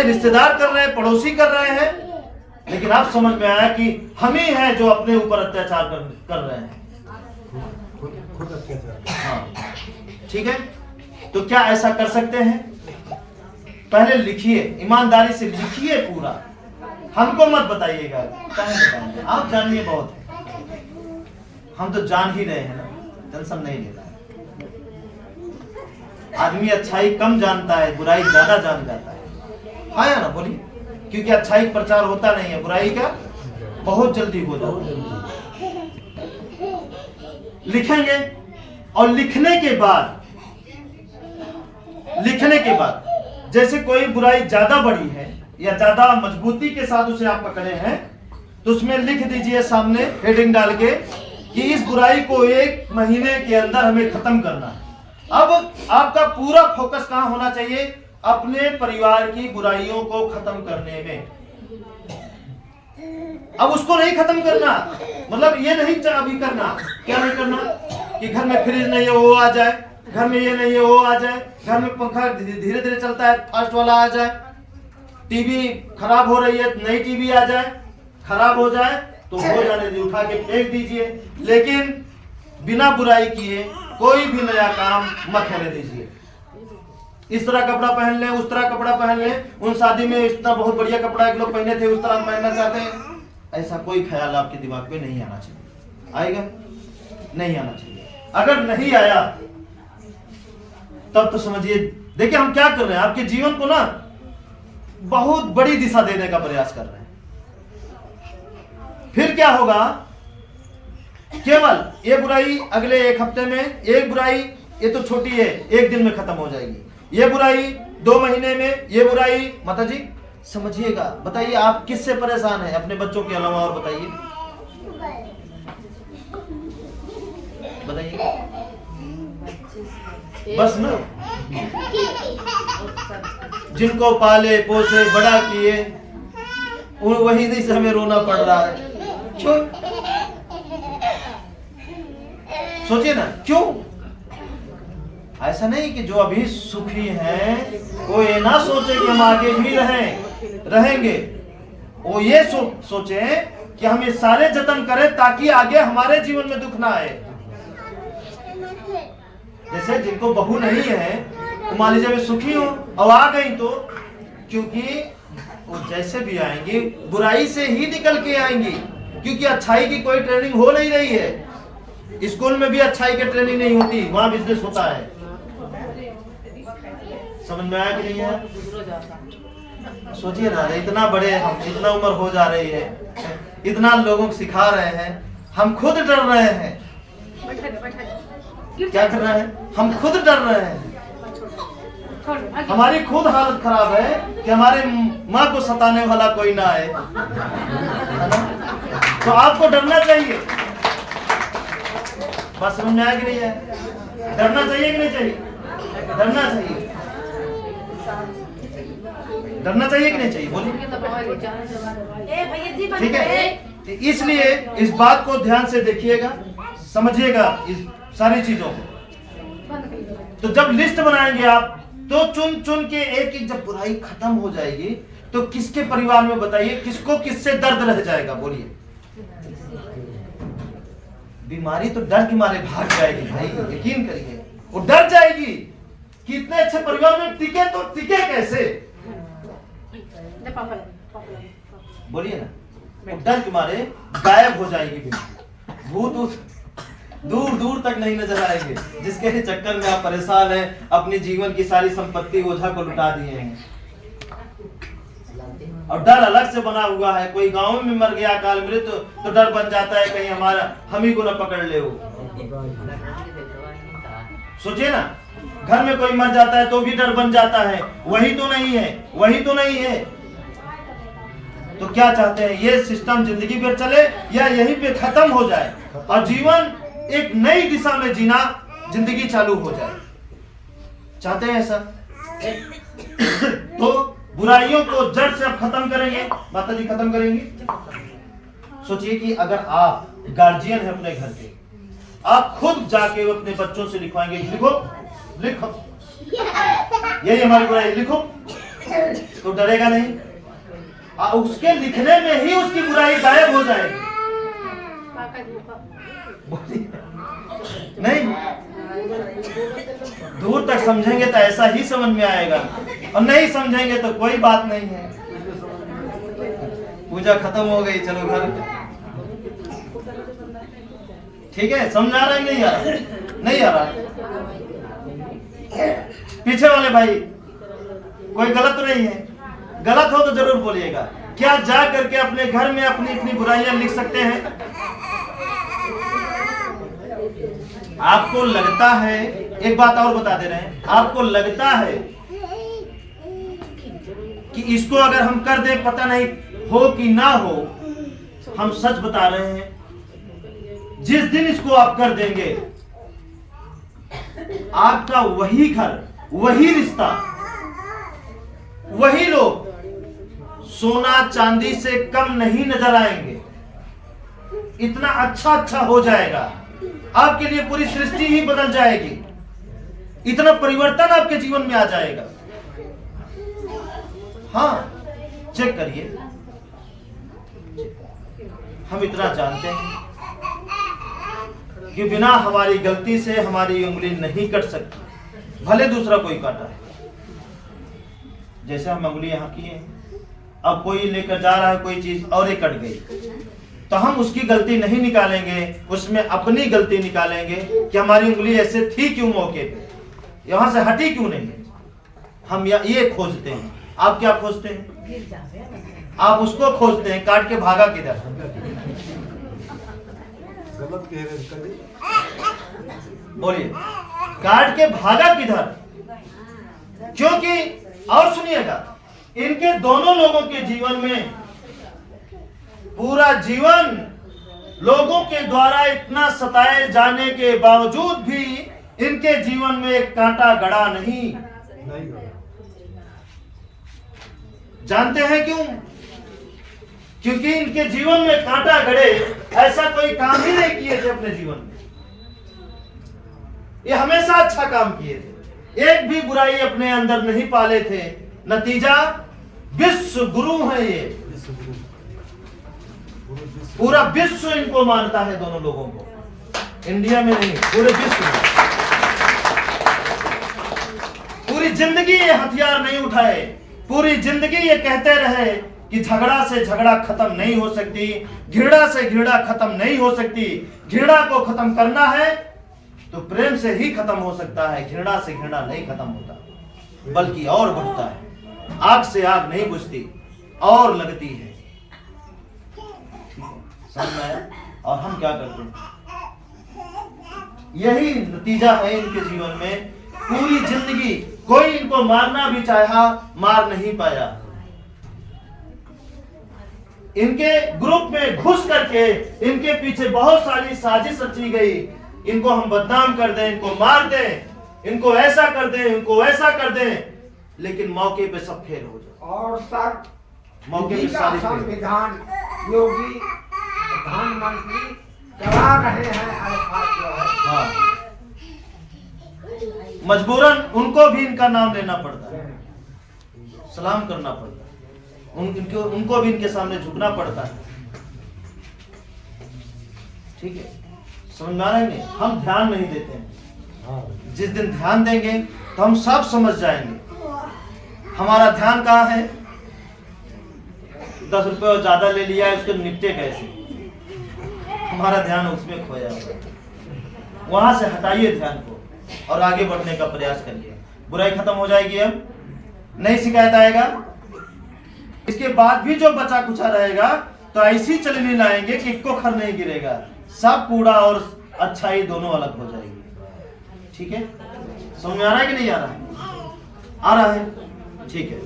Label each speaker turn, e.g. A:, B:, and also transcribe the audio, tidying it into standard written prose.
A: रिश्तेदार कर रहे हैं, पड़ोसी कर रहे हैं, लेकिन आप समझ में आया कि हम ही हैं जो अपने ऊपर अत्याचार कर रहे हैं।
B: खुद अत्याचार।
A: हाँ, ठीक है। तो क्या ऐसा कर सकते हैं? पहले लिखिए, ईमानदारी से लिखिए पूरा, हमको मत बताइएगा। कहाँ बताएंगे, आप जानिए बहुत है, हम तो जान ही रहे हैं ना, टेंशन नहीं लेना है। आदमी अच्छाई कम जानता है, बुराई ज्यादा जान जाता है। हाँ या ना बोलिए, क्योंकि अच्छाई प्रचार होता नहीं है, बुराई का बहुत जल्दी हो जाता है। लिखेंगे और लिखने के बाद जैसे कोई बुराई ज्यादा बड़ी है या ज्यादा मजबूती के साथ उसे आप पकड़े हैं, तो उसमें लिख दीजिए सामने हेडिंग डाल के कि इस बुराई को 1 महीने के अंदर हमें खत्म करना है। अब आपका पूरा फोकस कहां होना चाहिए? अपने परिवार की बुराइयों को खत्म करने में। अब उसको नहीं खत्म करना, मतलब ये नहीं अभी करना, क्या नहीं करना कि घर में फ्रिज नहीं है वो आ जाए, घर में ये नहीं है वो आ जाए, घर में पंखा धीरे धीरे चलता है फास्ट वाला आ जाए, टीवी खराब हो रही है नई टीवी आ जाए, खराब हो जाए तो हो जाने दीजिए, उठा के फेंक दीजिए, लेकिन बिना बुराई किए कोई भी नया काम मत होने दीजिए। इस तरह कपड़ा पहन ले, उस तरह कपड़ा पहन ले, उन शादी में इतना बहुत बढ़िया कपड़ा एक लोग पहने थे उस तरह पहनना चाहते हैं, ऐसा कोई ख्याल आपके दिमाग में नहीं आना चाहिए। आएगा? नहीं आना चाहिए। अगर नहीं आया तब तो समझिए, देखिए हम क्या कर रहे हैं, आपके जीवन को ना बहुत बड़ी दिशा देने का प्रयास कर रहे हैं। फिर क्या होगा? केवल ये बुराई अगले 1 हफ्ते में, एक बुराई ये तो छोटी है 1 दिन में खत्म हो जाएगी, ये बुराई 2 महीने में, ये बुराई। माता जी समझिएगा, बताइए आप किससे परेशान हैं अपने बच्चों के अलावा? और बताइए, बस ना, जिनको पाले पोसे बड़ा किए वही नहीं से हमें रोना पड़ रहा है। क्यों? सोचिए ना, क्यों? ऐसा नहीं कि जो अभी सुखी हैं वो ये ना सोचे कि हम आगे भी रहेंगे, वो ये सोचे कि हम ये सारे जतन करें ताकि आगे हमारे जीवन में दुख ना आए। जैसे जिनको बहू नहीं है, मान लीजिए वे सुखी हो और आ गई तो, क्योंकि वो जैसे भी आएंगी बुराई से ही निकल के आएंगी, क्योंकि अच्छाई की कोई ट्रेनिंग हो नहीं रही है। स्कूल में भी अच्छाई की ट्रेनिंग नहीं होती, वहां बिजनेस होता है। समझ में आया कि नहीं है? सोचिए ना, इतना बड़े हम, इतना उम्र हो जा रही है, इतना लोगों को सिखा रहे हैं, हम खुद डर रहे हैं। क्या कर रहे हैं? हम खुद डर रहे हैं, हमारी खुद हालत खराब है कि हमारे माँ को सताने वाला कोई ना आए, है ना? तो आपको डरना चाहिए। बस समझ में आया कि नहीं है? डरना चाहिए कि नहीं चाहिए? डरना चाहिए। डरना चाहिए कि नहीं चाहिए? बोलिए। ठीक है, इसलिए इस बात को ध्यान से देखिएगा, समझिएगा इस सारी चीजों को। तो जब लिस्ट बनाएंगे आप, तो चुन चुन के एक एक जब बुराई खत्म हो जाएगी तो किसके परिवार में बताइए किसको किससे दर्द रह जाएगा? बोलिए। बीमारी तो डर के मारे भाग जाएगी भाई, यकीन करिए, वो डर जाएगी कि इतने अच्छे परिवार में टिके तो टिके कैसे? बोलिए ना, वो डर के मारे गायब हो जाएगी। भूत दूर दूर तक नहीं नजर आएंगे, जिसके चक्कर में आप परेशान हैं, अपनी जीवन की सारी संपत्ति ओझा को लुटा दिए हैं। और डर अलग से बना हुआ है, कोई गांव में मर गया अकाल मृत्यु तो डर बन जाता है कहीं हम ही को न पकड़ ले। सोचिए ना, घर में कोई मर जाता है तो भी डर बन जाता है, वही तो नहीं है, वही तो नहीं है। तो क्या चाहते हैं, ये सिस्टम जिंदगी पर चले या यहीं पे खत्म हो जाए और जीवन एक नई दिशा में जीना, जिंदगी चालू हो जाए? चाहते हैं ऐसा? तो बुराइयों को जड़ से अब खत्म करेंगे। माता जी खत्म करेंगी। सोचिए कि अगर आप गार्जियन है अपने घर के, आप खुद जाके अपने बच्चों से लिखवाएंगे, लिखो लिखो, यही हमारी बुराई, लिखो तो डरेगा नहीं। उसके लिखने में ही उसकी बुराई गायब हो जाएगी। नहीं, दूर तक समझेंगे तो ऐसा ही समझ में आएगा, और नहीं समझेंगे तो कोई बात नहीं है। पूजा खत्म हो गई, चलो घर। ठीक है, समझ आ रहा है? नहीं आ रहा? नहीं आ रहा? पीछे वाले भाई कोई गलत तो नहीं है? गलत हो तो जरूर बोलिएगा। क्या जा करके अपने घर में अपनी अपनी बुराइयां लिख सकते हैं? आपको लगता है, एक बात और बता दे रहे हैं, आपको लगता है कि इसको अगर हम कर दें, पता नहीं हो कि ना हो, हम सच बता रहे हैं, जिस दिन इसको आप कर देंगे, आपका वही घर, वही रिश्ता, वही लोग सोना चांदी से कम नहीं नजर आएंगे। इतना अच्छा हो जाएगा, आपके लिए पूरी सृष्टि ही बदल जाएगी। इतना परिवर्तन आपके जीवन में आ जाएगा। हाँ, चेक करिए। हम इतना जानते हैं कि बिना हमारी गलती से हमारी उंगली नहीं कट सकती, भले दूसरा कोई काटा है। जैसे हम उंगली यहाँ की है, अब कोई लेकर जा रहा है कोई चीज और ये कट गई, तो हम उसकी गलती नहीं निकालेंगे, उसमें अपनी गलती निकालेंगे कि हमारी उंगली ऐसे थी क्यों, मौके पे यहां से हटी क्यों नहीं। हम ये खोजते हैं। आप क्या खोजते हैं? आप उसको खोजते हैं, काट के भागा किधर।
B: गलत कह रहे,
A: बोलिए, काट के भागा किधर? क्योंकि और सुनिएगा, इनके दोनों लोगों के जीवन में पूरा जीवन लोगों के द्वारा इतना सताए जाने के बावजूद भी इनके जीवन में एक कांटा गड़ा नहीं। जानते हैं क्यों? क्योंकि इनके जीवन में कांटा गड़े ऐसा कोई काम ही नहीं किए थे अपने जीवन में। ये हमेशा अच्छा काम किए थे, एक भी बुराई अपने अंदर नहीं पाले थे। नतीजा विश्व गुरु है ये, पूरा विश्व इनको मानता है, दोनों लोगों को, इंडिया में नहीं, पूरे विश्व में। पूरी जिंदगी ये हथियार नहीं उठाए, पूरी जिंदगी ये कहते रहे कि झगड़ा से झगड़ा खत्म नहीं हो सकती, घृणा से घृणा खत्म नहीं हो सकती। घृणा को खत्म करना है तो प्रेम से ही खत्म हो सकता है, घृणा से घृणा नहीं खत्म होता, बल्कि और बढ़ता है। आग से आग नहीं बुझती, और लगती है। समझ में आया? और हम क्या करते हैं? यही नतीजा है इनके जीवन में। पूरी जिंदगी कोई इनको मारना भी चाहा, मार नहीं पाया। इनके ग्रुप में घुस करके इनके पीछे बहुत सारी साजिश रची गई। इनको हम बदनाम कर दें, इनको मार दें, इनको ऐसा कर दें, इनको वैसा कर दें, लेकिन मौके पे सब फेल हो जाए।
C: और सर,
A: मौके पे सारी फेल।
C: संविधान योगी प्रधानमंत्री चला रहे हैं,
A: हाँ, मजबूरन उनको भी इनका नाम लेना पड़ता है, सलाम करना पड़ता है, उनको भी इनके सामने झुकना पड़ता है। ठीक है, समझ में आ रहा है? हम ध्यान नहीं देते हैं। जिस दिन ध्यान देंगे तो हम सब समझ जाएंगे। हमारा ध्यान कहाँ है? 10 रुपए और ज्यादा ले लिया है, उसको निपटे कैसे, हमारा ध्यान उसमें खोया हुआ। वहां से हटाइए ध्यान को और आगे बढ़ने का प्रयास करिए। बुराई खत्म हो जाएगी। अब नहीं शिकायत आएगा। इसके बाद भी जो बचा कुचा रहेगा तो ऐसी चलनी लाएंगे कि इक्को खर नहीं गिरेगा, सब कूड़ा और अच्छाई दोनों अलग हो जाएगी। ठीक है, समझ में आ रहा है कि नहीं आ रहा है? आ रहा है, ठीक है।